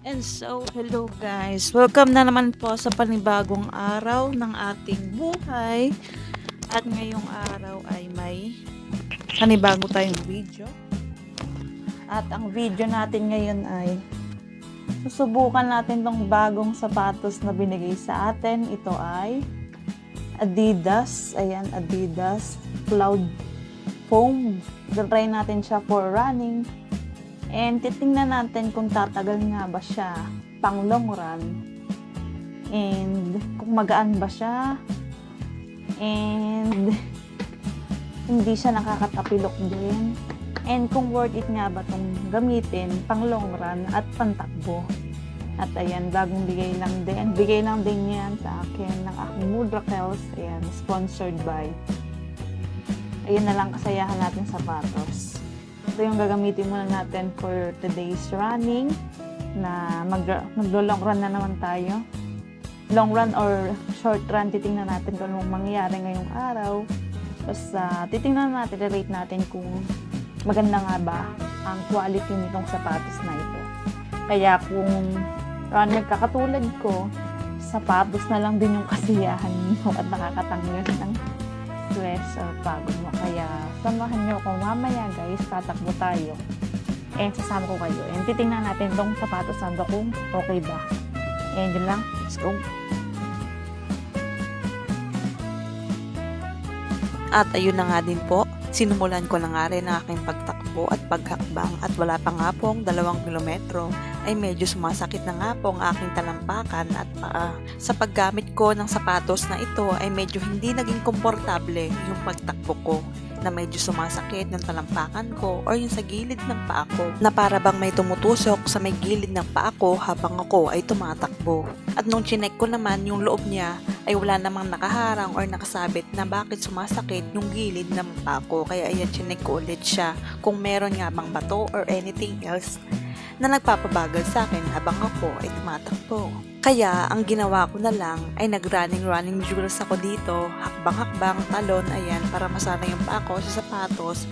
And so, hello guys. Welcome na naman po sa panibagong araw ng ating buhay. At ngayong araw ay may panibago tayong video. At ang video natin ngayon ay susubukan natin tong bagong sapatos na binigay sa atin. Ito ay Adidas. Ayan, Adidas Cloud Foam. Try natin siya for running. And titingnan natin kung tatagal nga ba siya pang long run. And kung magaan ba siya. And hindi siya nakakatapilok din. And kung worth it nga ba itong gamitin pang long run at pantakbo. At ayan, bagong bigay lang din. Bigay lang din yan sa akin ng aking Mudrakels. Ayan, sponsored by. Ayan na lang kasayahan natin sapatos. Ito yung gagamitin muna natin for today's running na maglo-long run na naman tayo. Long run or short run, titingnan natin kung anong mangyayari ngayong araw. Tapos titingnan natin, rate natin kung maganda nga ba ang quality nitong sapatos na ito. Kaya kung runner ka katulad ko, sapatos na lang din yung kasiyahan mo at nakakatanggal ng stress or pagod mo. Kaya samahan nyo ako mamaya guys, tatakbo tayo. And sasama ko kayo. And titingnan natin tong sapatos na to kung okay ba. And yun lang, let's go. At ayun na nga din po, sinumulan ko na nga rin ang aking pagtakbo at paghakbang at wala pa nga pong 2 kilometro ay medyo sumasakit na nga po ang aking talampakan at paa. Sa paggamit ko ng sapatos na ito ay medyo hindi naging komportable yung pagtakbo ko na medyo sumasakit yung talampakan ko or yung sa gilid ng paa ko na para bang may tumutusok sa may gilid ng paa ko habang ako ay tumatakbo. At nung chinek ko naman yung loob niya ay wala namang nakaharang or nakasabit na bakit sumasakit yung gilid ng paa ko. Kaya ayan, chinek ko ulit siya kung meron nga bang bato or anything else na nagpapabagal sa akin habang ako ay tumatakbo. Kaya ang ginawa ko na lang ay nag-running drills ako dito, hakbang-hakbang, talon, ayan, para masana yung paa ko sa sapatos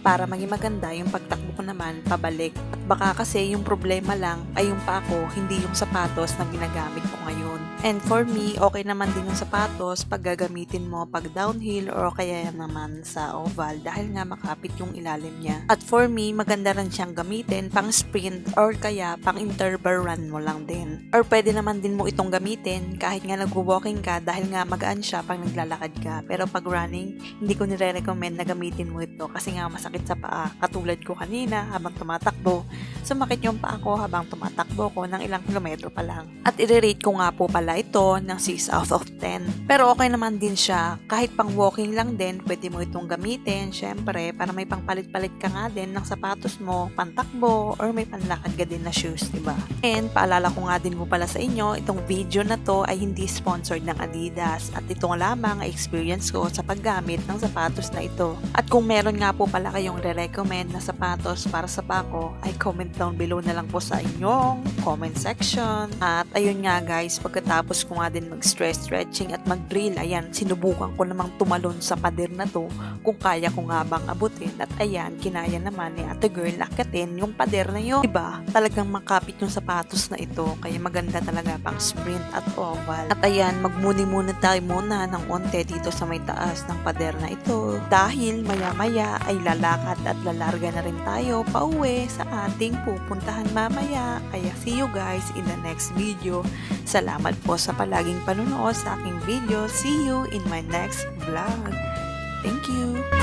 para maging maganda yung pagtakbo ko naman pabalik. At baka kasi yung problema lang ay yung paa ko, hindi yung sapatos na ginagamit ko ngayon. And for me, okay naman din yung sapatos pag gagamitin mo pag downhill or kaya naman sa oval dahil nga makapit yung ilalim niya. At for me, maganda rin siyang gamitin pang sprint or kaya pang interval run mo lang din. Or pwede naman din mo itong gamitin kahit nga nagwo-walking ka dahil nga magaan siya pag naglalakad ka. Pero pag running, hindi ko nire-recommend na gamitin mo ito kasi nga masakit sa paa. Katulad ko kanina habang tumatakbo, sumakit yung paa ko habang tumatakbo ko ng ilang kilometro pa lang. At i-rate ko nga po pala ito ng 6 out of 10. Pero okay naman din siya. Kahit pang walking lang din, pwede mo itong gamitin. Syempre, para may pangpalit-palit ka nga din ng sapatos mo, pantakbo, or may panlakad ka din na shoes, diba? And paalala ko nga din po pala sa inyo, itong video na to ay hindi sponsored ng Adidas. At ito lamang ay experience ko sa paggamit ng sapatos na ito. At kung meron nga po pala kayong re-recommend na sapatos para sa paa ko, ay comment down below na lang po sa inyong comment section. At ayun nga guys, pagkatapos ko nga din mag-stress stretching at mag-drill, ayan, sinubukan ko namang tumalon sa pader na to kung kaya ko nga bang abutin. At ayan, kinaya naman ni ate girl akatin yung pader na yun. Diba? Talagang makapit yung sapatos na ito, kaya maganda talaga pang sprint at oval. At ayan, magmuni-muna tayo muna ng onte dito sa may taas ng pader na ito dahil maya-maya ay lalakad at lalarga na rin tayo pauwi sa ating pupuntahan mamaya. Kaya see you guys in the next video. Salamat po sa palaging panunood sa aking video. See you in my next vlog. Thank you!